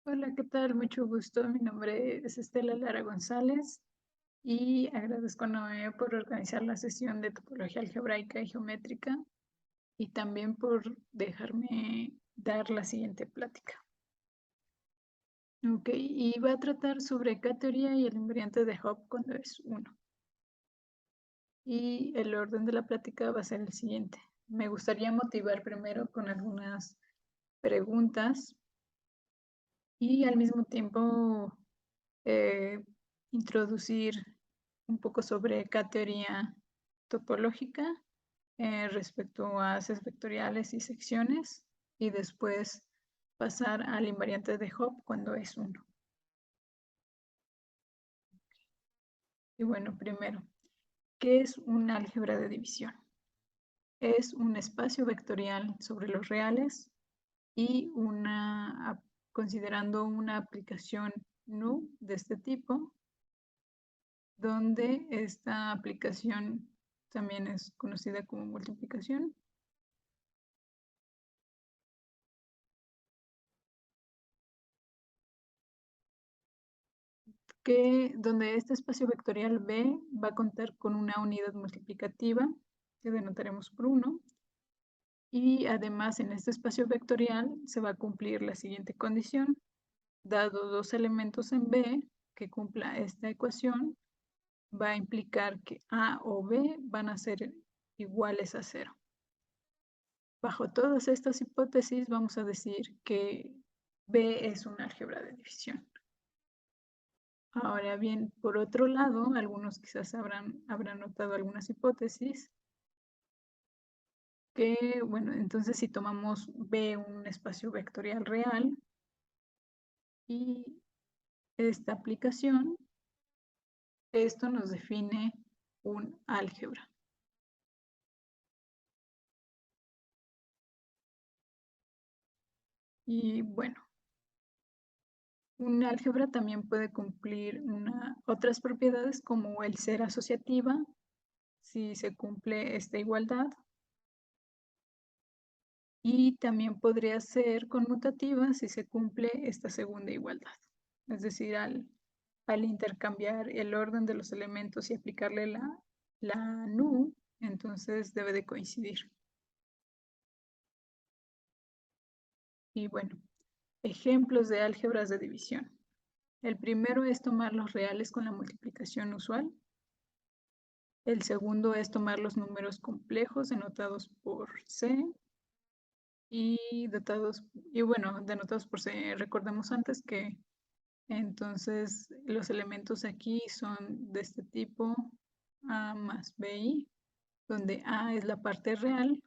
Hola, ¿qué tal? Mucho gusto. Mi nombre es Estela Lara González y agradezco a Noé por organizar la sesión de topología algebraica y geométrica y también por dejarme dar la siguiente plática. Ok, y va a tratar sobre K-teoría y el invariante de Hopf cuando es 1. Y el orden de la plática va a ser el siguiente. Me gustaría motivar primero con algunas preguntas y al mismo tiempo eh, introducir un poco sobre K-teoría topológica respecto a haces vectoriales y secciones y después pasar al invariante de Hopf cuando es 1. Y bueno, primero, ¿qué es un álgebra de división? Es un espacio vectorial sobre los reales y considerando una aplicación NU de este tipo, donde esta aplicación también es conocida como multiplicación. Donde este espacio vectorial B va a contar con una unidad multiplicativa que denotaremos por 1. Y además en este espacio vectorial se va a cumplir la siguiente condición. Dado dos elementos en B que cumpla esta ecuación, va a implicar que A o B van a ser iguales a 0. Bajo todas estas hipótesis vamos a decir que B es un álgebra de división. Ahora bien, por otro lado, algunos quizás habrán notado algunas hipótesis que, bueno, entonces si tomamos B un espacio vectorial real y esta aplicación, esto nos define un álgebra. Y bueno, un álgebra también puede cumplir otras propiedades como el ser asociativa, si se cumple esta igualdad, y también podría ser conmutativa si se cumple esta segunda igualdad. Es decir, al intercambiar el orden de los elementos y aplicarle la NU, entonces debe de coincidir. Y bueno, ejemplos de álgebras de división. El primero es tomar los reales con la multiplicación usual. El segundo es tomar los números complejos denotados por C y denotados por C. Recordemos antes que entonces los elementos aquí son de este tipo A más BI, donde A es la parte real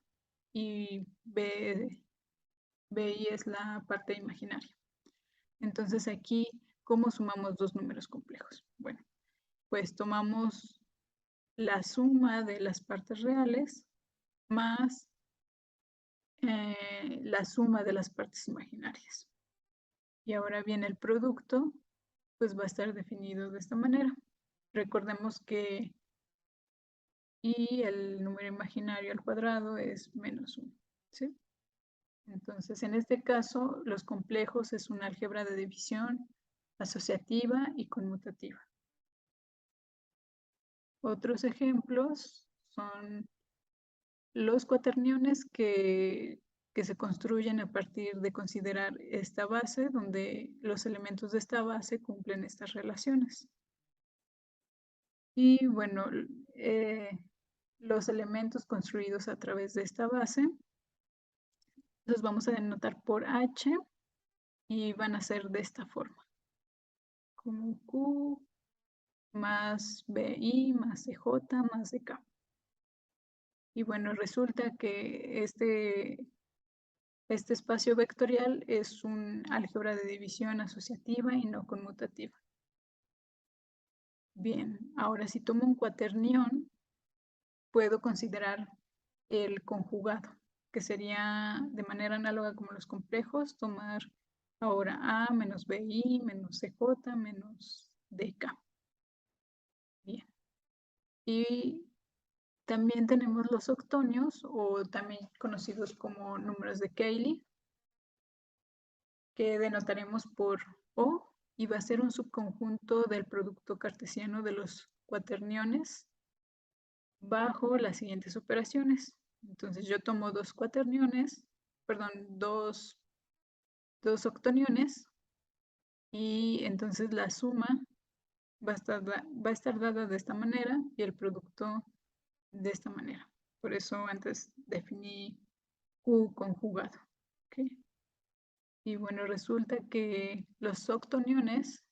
y BI es la parte imaginaria. Entonces aquí, ¿cómo sumamos dos números complejos? Bueno, pues tomamos la suma de las partes reales más la suma de las partes imaginarias. Y ahora bien, el producto pues va a estar definido de esta manera. Recordemos que y el número imaginario al cuadrado es menos 1. ¿Sí? Entonces, en este caso, los complejos es una álgebra de división asociativa y conmutativa. Otros ejemplos son los cuaterniones que se construyen a partir de considerar esta base, donde los elementos de esta base cumplen estas relaciones. Y bueno, los elementos construidos a través de esta base los vamos a denotar por H y van a ser de esta forma, como Q más BI más CJ más DK. Y bueno, resulta que este espacio vectorial es un álgebra de división asociativa y no conmutativa. Bien, ahora si tomo un cuaternión, puedo considerar el conjugado, que sería de manera análoga como los complejos, tomar ahora A menos BI menos CJ menos DK. Bien. Y también tenemos los octonios, o también conocidos como números de Cayley, que denotaremos por O, y va a ser un subconjunto del producto cartesiano de los cuaterniones bajo las siguientes operaciones. Entonces yo tomo dos octoniones, y entonces la suma va a estar dada de esta manera y el producto de esta manera. Por eso antes definí Q conjugado. ¿Okay? Y bueno, resulta que los octoniones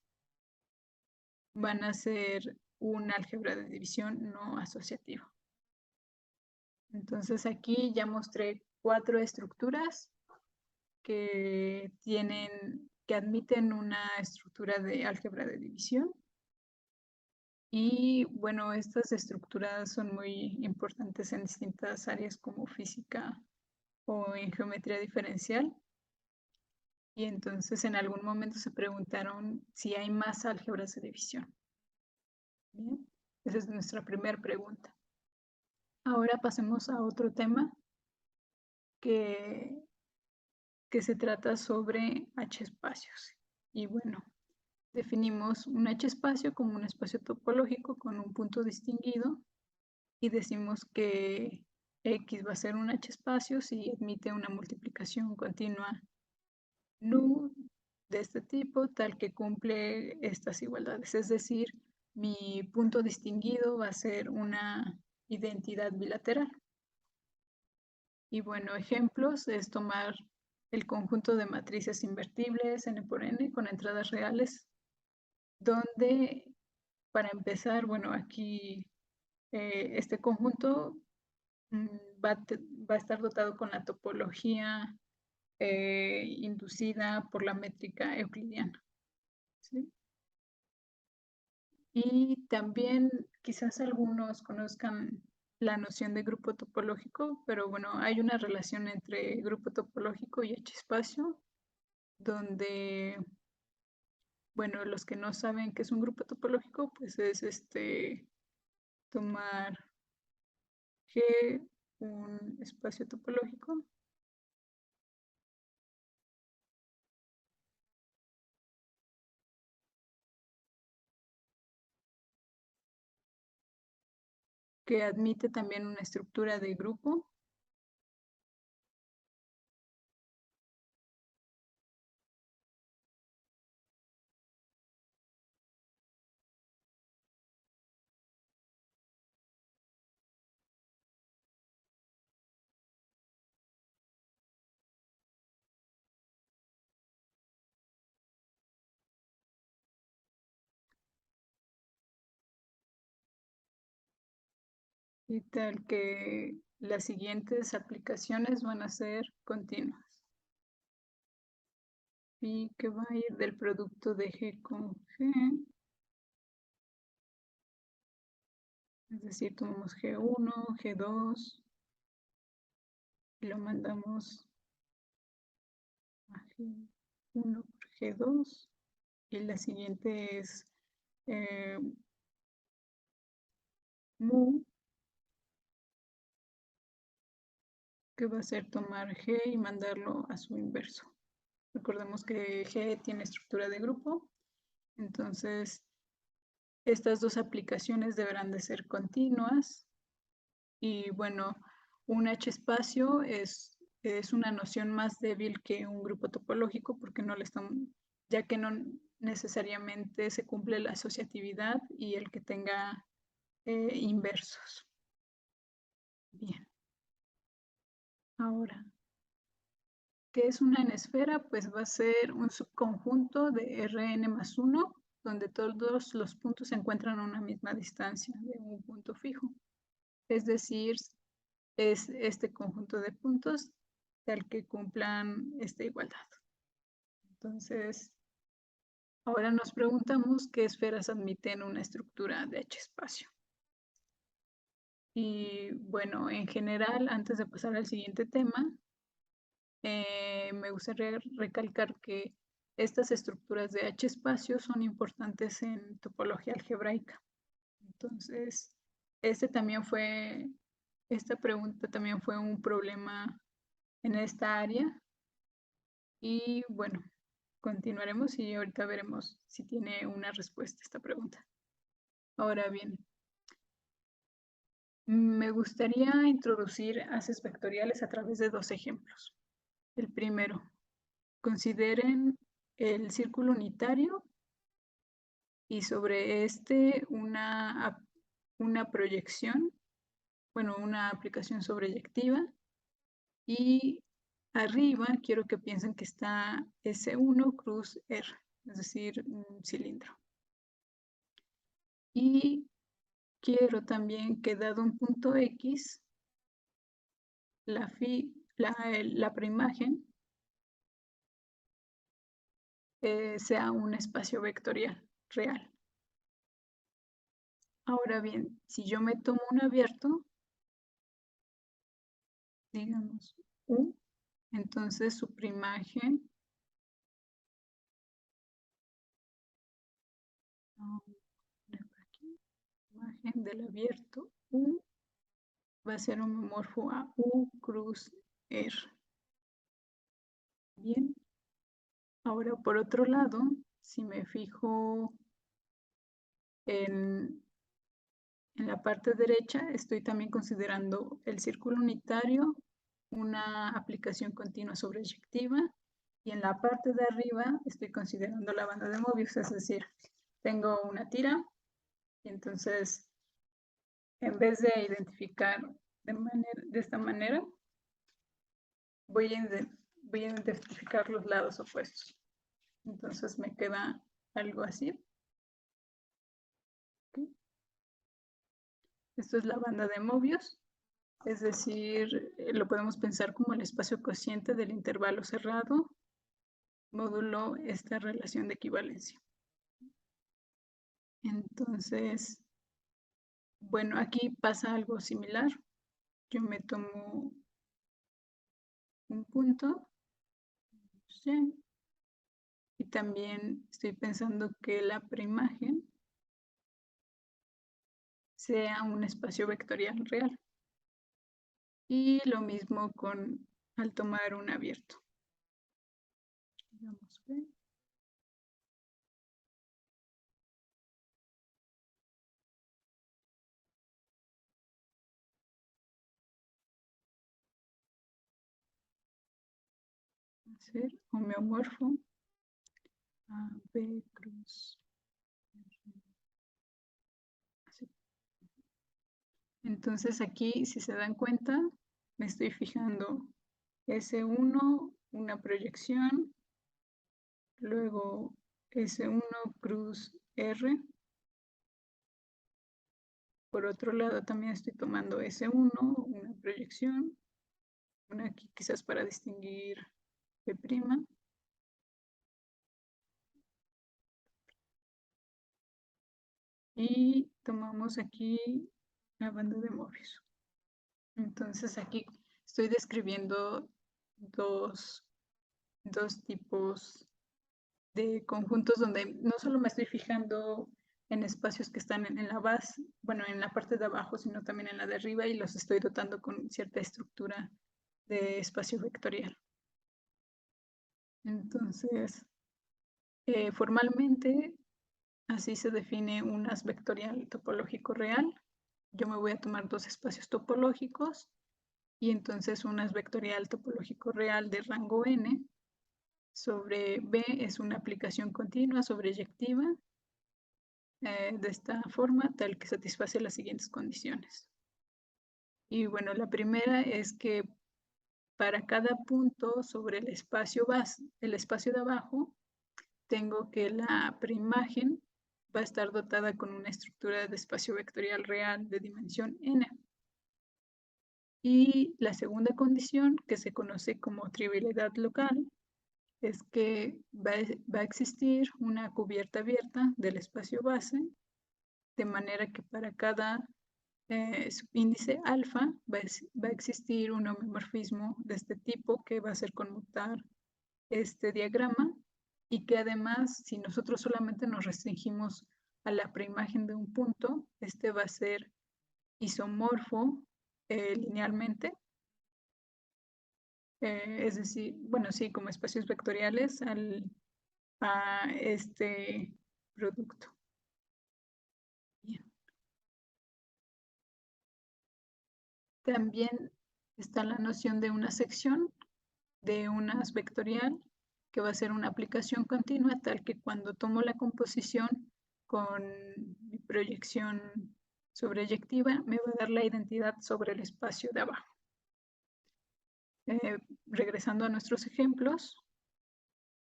van a ser un álgebra de división no asociativa. Entonces aquí ya mostré 4 estructuras que admiten una estructura de álgebra de división. Y bueno, estas estructuras son muy importantes en distintas áreas como física o en geometría diferencial. Y entonces en algún momento se preguntaron si hay más álgebras de división. Bien, esa es nuestra primera pregunta. Ahora pasemos a otro tema que se trata sobre H espacios. Y bueno, definimos un H espacio como un espacio topológico con un punto distinguido y decimos que X va a ser un H espacio si admite una multiplicación continua nu de este tipo, tal que cumple estas igualdades. Es decir, mi punto distinguido va a ser una identidad bilateral. Y bueno, ejemplos es tomar el conjunto de matrices invertibles n por n con entradas reales, donde para empezar, bueno, aquí este conjunto va a estar dotado con la topología inducida por la métrica euclidiana. ¿Sí? Y también quizás algunos conozcan la noción de grupo topológico, pero bueno, hay una relación entre grupo topológico y H espacio, donde, bueno, los que no saben qué es un grupo topológico, pues es tomar G, un espacio topológico, que admite también una estructura de grupo, y tal que las siguientes aplicaciones van a ser continuas. Y que va a ir del producto de G con G, es decir, tomamos G1, G2, y lo mandamos a G1 por G2, y la siguiente es mu, que va a ser tomar G y mandarlo a su inverso. Recordemos que G tiene estructura de grupo, entonces estas dos aplicaciones deberán de ser continuas. Y bueno, un H espacio es una noción más débil que un grupo topológico porque no le están, ya que no necesariamente se cumple la asociatividad y el que tenga inversos. Bien. Ahora, ¿qué es una n-esfera? Pues va a ser un subconjunto de Rn más 1, donde todos los puntos se encuentran a una misma distancia de un punto fijo. Es decir, es este conjunto de puntos tal que cumplan esta igualdad. Entonces, ahora nos preguntamos qué esferas admiten una estructura de H espacio. Y bueno, en general, antes de pasar al siguiente tema, me gustaría recalcar que estas estructuras de H espacio son importantes en topología algebraica. Entonces, esta pregunta también fue un problema en esta área. Y bueno, continuaremos y ahorita veremos si tiene una respuesta esta pregunta. Ahora bien, me gustaría introducir haces vectoriales a través de dos ejemplos. El primero, consideren el círculo unitario y sobre este una proyección, bueno, una aplicación sobreyectiva. Y arriba quiero que piensen que está S1 cruz R, es decir, un cilindro. Y quiero también que dado un punto X, la preimagen sea un espacio vectorial real. Ahora bien, si yo me tomo un abierto, digamos U, entonces su preimagen imagen del abierto U va a ser homomorfo a U cruz R. Bien. Ahora, por otro lado, si me fijo en la parte derecha, estoy también considerando el círculo unitario, una aplicación continua sobreyectiva, y en la parte de arriba estoy considerando la banda de Mobius, es decir, tengo una tira, y entonces, en vez de identificar de esta manera, voy a identificar los lados opuestos. Entonces me queda algo así. ¿Okay? Esto es la banda de Mobius, es decir, lo podemos pensar como el espacio cociente del intervalo cerrado módulo esta relación de equivalencia. Entonces, bueno, aquí pasa algo similar. Yo me tomo un punto, ¿sí? Y también estoy pensando que la preimagen sea un espacio vectorial real. Y lo mismo al tomar un abierto. Vamos a ver. Hacer homeomorfo a B cruz. Así. Entonces aquí, si se dan cuenta, me estoy fijando S1, una proyección, luego S1 cruz R. Por otro lado, también estoy tomando S1, una proyección, una aquí quizás para distinguir P'. Y tomamos aquí la banda de Mobius. Entonces aquí estoy describiendo dos tipos de conjuntos donde no solo me estoy fijando en espacios que están en la base, bueno, en la parte de abajo, sino también en la de arriba y los estoy dotando con cierta estructura de espacio vectorial. Entonces, formalmente, así se define un haz vectorial topológico real. Yo me voy a tomar dos espacios topológicos y entonces un haz vectorial topológico real de rango n sobre B es una aplicación continua sobreyectiva de esta forma, tal que satisface las siguientes condiciones. Y bueno, la primera es que para cada punto sobre el espacio de abajo, tengo que la preimagen va a estar dotada con una estructura de espacio vectorial real de dimensión n. Y la segunda condición, que se conoce como trivialidad local, es que va a existir una cubierta abierta del espacio base, de manera que para cada subíndice alfa va a existir un homeomorfismo de este tipo que va a hacer conmutar este diagrama y que además, si nosotros solamente nos restringimos a la preimagen de un punto, este va a ser isomorfo linealmente. Es decir, bueno, sí, como espacios vectoriales a este producto. Bien. También está la noción de una sección, de un as vectorial, que va a ser una aplicación continua, tal que cuando tomo la composición con mi proyección sobreyectiva, me va a dar la identidad sobre el espacio de abajo. Regresando a nuestros ejemplos,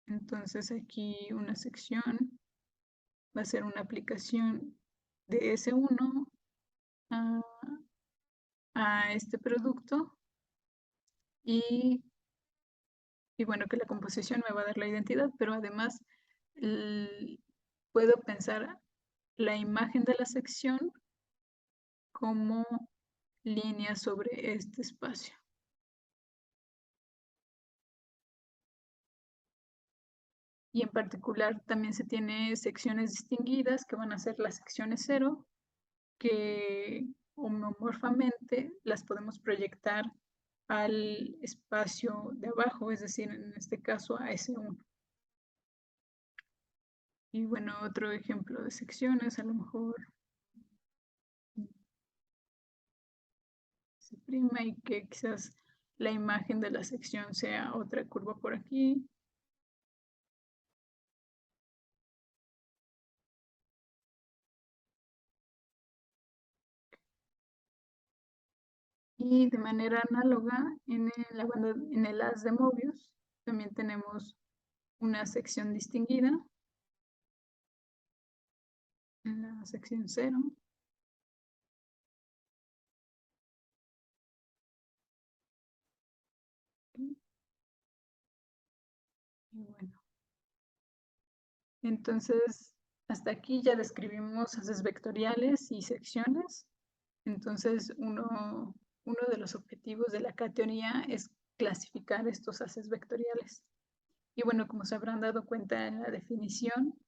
entonces aquí una sección va a ser una aplicación de S1 a este producto y bueno, que la composición me va a dar la identidad, pero además puedo pensar la imagen de la sección como línea sobre este espacio. Y en particular también se tiene secciones distinguidas que van a ser las secciones 0, que homomorfamente las podemos proyectar al espacio de abajo, es decir, en este caso a S1. Y bueno, otro ejemplo de secciones, a lo mejor se prima y que quizás la imagen de la sección sea otra curva por aquí. Y de manera análoga, en el haz de Mobius también tenemos una sección distinguida, en la sección 0. Y bueno, entonces hasta aquí ya describimos haces vectoriales y secciones. Entonces uno de los objetivos de la K-teoría es clasificar estos haces vectoriales. Y bueno, como se habrán dado cuenta en la definición,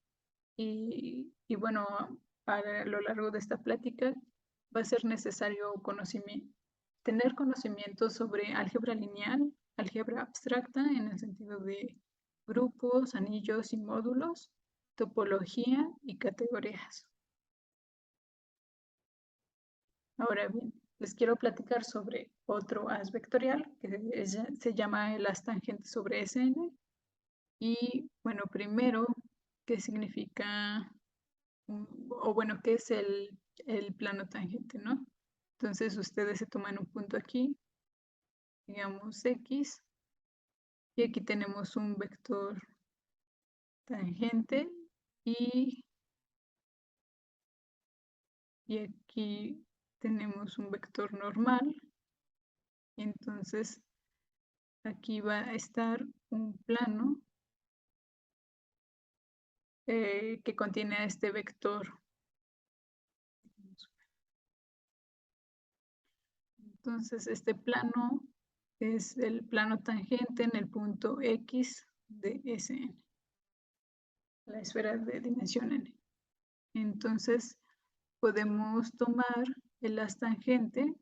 y bueno, a lo largo de esta plática va a ser necesario tener conocimiento sobre álgebra lineal, álgebra abstracta en el sentido de grupos, anillos y módulos, topología y categorías. Ahora bien, les quiero platicar sobre otro haz vectorial que se llama el haz tangente sobre Sn. Y bueno, primero, ¿qué significa, o bueno, qué es el plano tangente, ¿no? Entonces ustedes se toman un punto aquí, digamos X, y aquí tenemos un vector tangente y aquí tenemos un vector normal. Entonces aquí va a estar un plano que contiene a este vector. Entonces este plano es el plano tangente en el punto X de Sn, la esfera de dimensión n. Entonces podemos tomar el haz tangente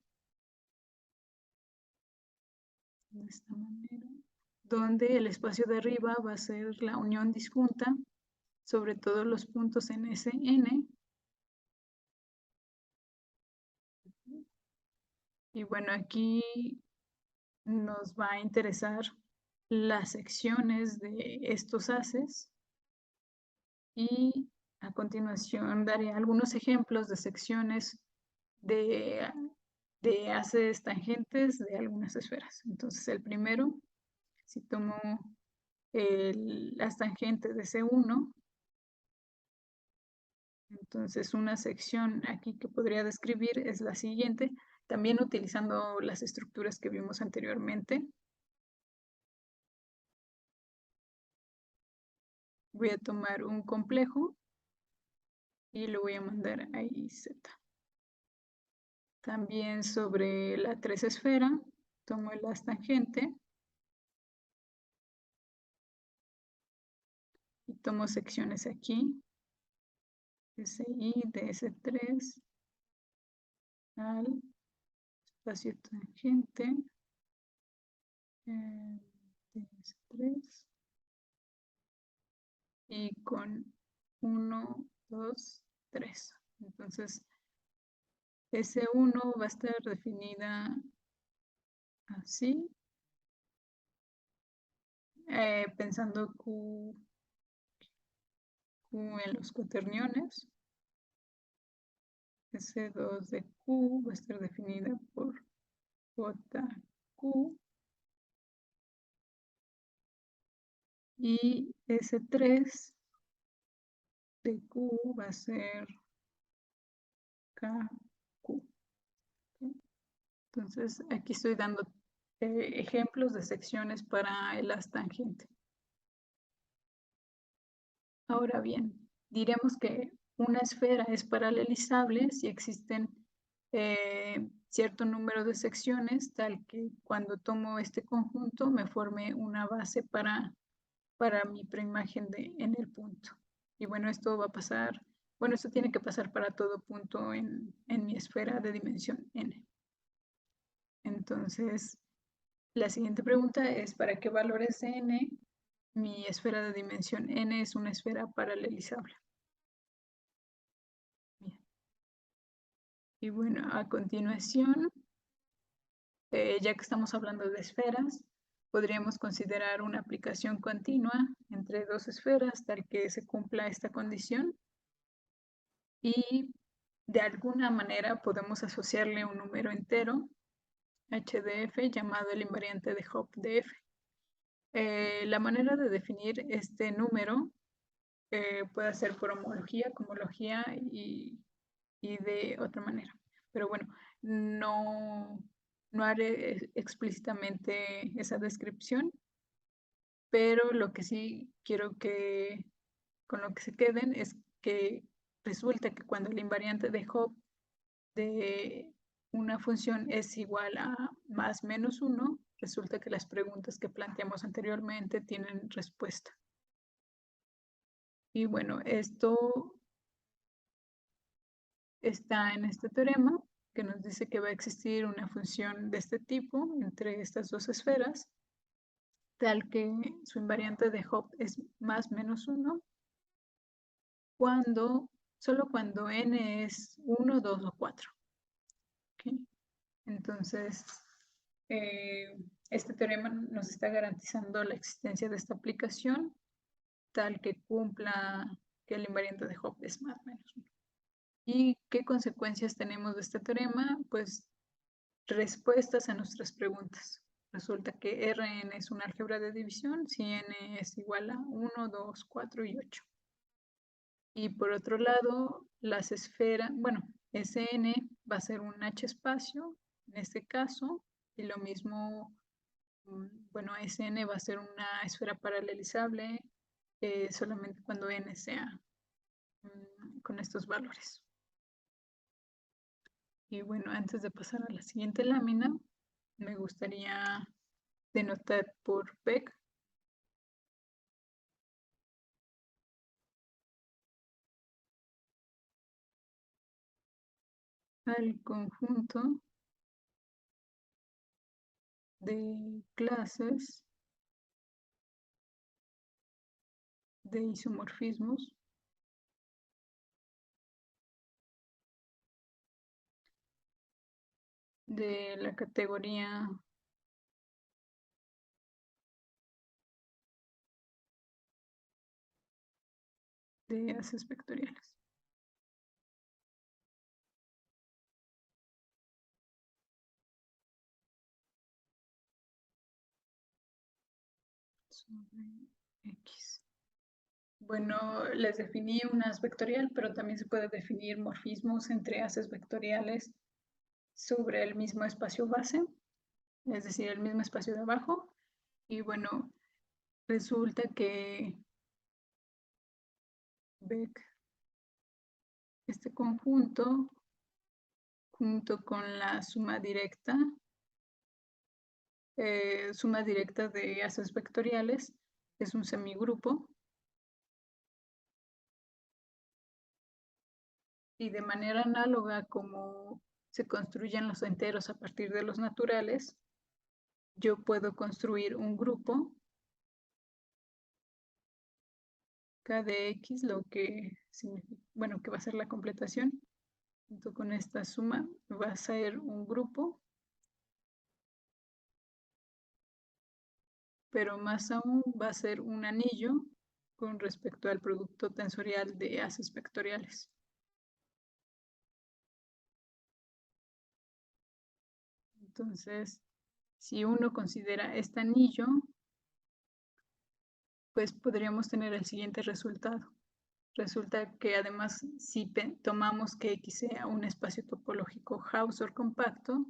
de esta manera, donde el espacio de arriba va a ser la unión disjunta sobre todos los puntos en Sn. Y bueno, aquí nos va a interesar las secciones de estos haces y a continuación daré algunos ejemplos de secciones de haces tangentes de algunas esferas. Entonces el primero, si tomo las tangentes de C1, entonces una sección aquí que podría describir es la siguiente, también utilizando las estructuras que vimos anteriormente. Voy a tomar un complejo y lo voy a mandar ahí Z. También sobre la 3 esfera, tomo el haz tangente y tomo secciones aquí, SI, DS3, al espacio tangente, DS3, y con 1, 2, 3. Entonces, S1 va a estar definida así, pensando Q en los cuaterniones. S2 de Q va a estar definida por JQ. Y S3 de Q va a ser KQ. Entonces, aquí estoy dando ejemplos de secciones para el as tangente. Ahora bien, diremos que una esfera es paralelizable si existen cierto número de secciones, tal que cuando tomo este conjunto me forme una base para mi preimagen en el punto. Y bueno, esto va a pasar, bueno, esto tiene que pasar para todo punto en mi esfera de dimensión n. Entonces, la siguiente pregunta es, ¿para qué valores de n mi esfera de dimensión n es una esfera paralelizable? Bien. Y bueno, a continuación, ya que estamos hablando de esferas, podríamos considerar una aplicación continua entre dos esferas, tal que se cumpla esta condición. Y de alguna manera podemos asociarle un número entero, h de f, llamado el invariante de Hopf de f. La manera de definir este número puede ser por homología, cohomología y de otra manera. Pero bueno, no haré explícitamente esa descripción, pero lo que sí quiero que con lo que se queden es que resulta que cuando el invariante de Hopf de una función es igual a más menos 1, resulta que las preguntas que planteamos anteriormente tienen respuesta. Y bueno, esto está en este teorema que nos dice que va a existir una función de este tipo entre estas dos esferas, tal que su invariante de Hopf es más menos 1, solo cuando n es 1, 2 o 4. ¿Okay? Entonces, este teorema nos está garantizando la existencia de esta aplicación, tal que cumpla que el invariante de Hopf es más menos 1. ¿Y qué consecuencias tenemos de este teorema? Pues respuestas a nuestras preguntas. Resulta que Rn es una álgebra de división si n es igual a 1, 2, 4 y 8. Y por otro lado, las esferas, bueno, Sn va a ser un H espacio en este caso, y lo mismo, bueno, Sn va a ser una esfera paralelizable solamente cuando n sea con estos valores. Y bueno, antes de pasar a la siguiente lámina, me gustaría denotar por Beck al conjunto de clases de isomorfismos de la categoría de haces vectoriales. Sobre X. Bueno, les definí un as vectorial, pero también se puede definir morfismos entre haces vectoriales sobre el mismo espacio base, es decir, el mismo espacio de abajo. Y bueno, resulta que Beck, este conjunto, junto con la suma directa de haces vectoriales, es un semigrupo. Y de manera análoga como se construyen los enteros a partir de los naturales, yo puedo construir un grupo K de X, lo que significa, bueno, que va a ser la completación, junto con esta suma, va a ser un grupo, pero más aún va a ser un anillo con respecto al producto tensorial de haces vectoriales. Entonces, si uno considera este anillo, pues podríamos tener el siguiente resultado. Resulta que además, si tomamos que X sea un espacio topológico Hausdorff compacto,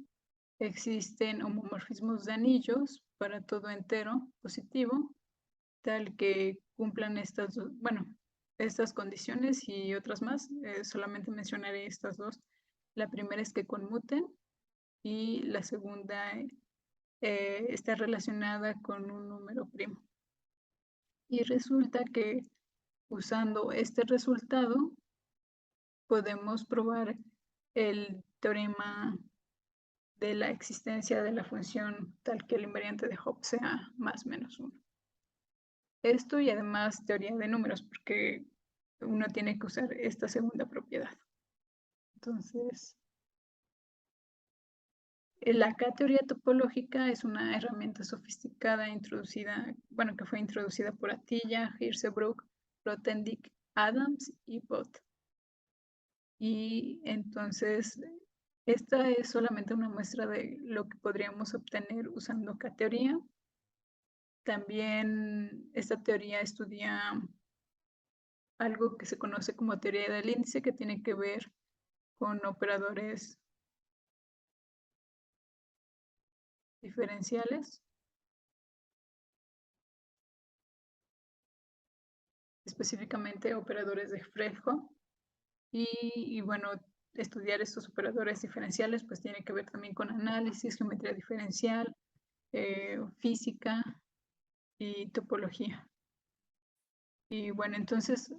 existen homomorfismos de anillos para todo entero positivo, tal que cumplan estas, bueno, estas condiciones y otras más. Solamente mencionaré estas dos. La primera es que conmuten y la segunda está relacionada con un número primo. Y resulta que usando este resultado podemos probar el teorema de la existencia de la función tal que el invariante de Hopf sea más menos 1. Esto y además teoría de números, porque uno tiene que usar esta segunda propiedad. Entonces, la K-teoría topológica es una herramienta sofisticada introducida, bueno, que fue introducida por Atiyah, Hirzebruch, Grothendieck, Adams y Bott. Y entonces, esta es solamente una muestra de lo que podríamos obtener usando K-teoría. También esta teoría estudia algo que se conoce como teoría del índice, que tiene que ver con operadores diferenciales, específicamente operadores de Fredholm. Y bueno, estudiar estos operadores diferenciales pues tiene que ver también con análisis, geometría diferencial, física y topología. Y bueno, entonces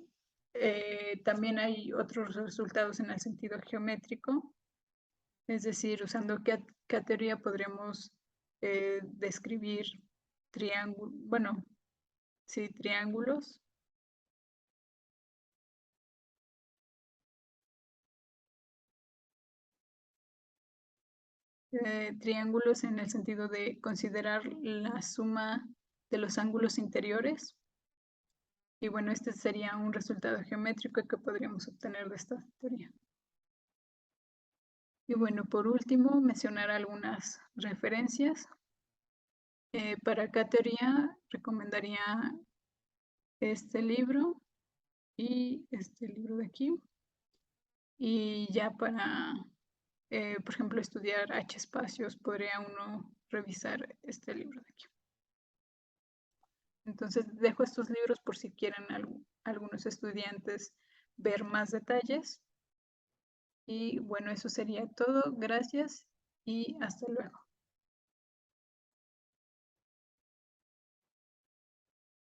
también hay otros resultados en el sentido geométrico, es decir, usando qué teoría podremos describir triángulos, bueno, sí, triángulos. Triángulos en el sentido de considerar la suma de los ángulos interiores. Y bueno, este sería un resultado geométrico que podríamos obtener de esta teoría. Y bueno, por último, mencionar algunas referencias. Para K-teoría recomendaría este libro y este libro de aquí. Y ya para, por ejemplo, estudiar H-espacios, podría uno revisar este libro de aquí. Entonces, dejo estos libros por si quieren algunos estudiantes ver más detalles. Y bueno, eso sería todo. Gracias y hasta luego.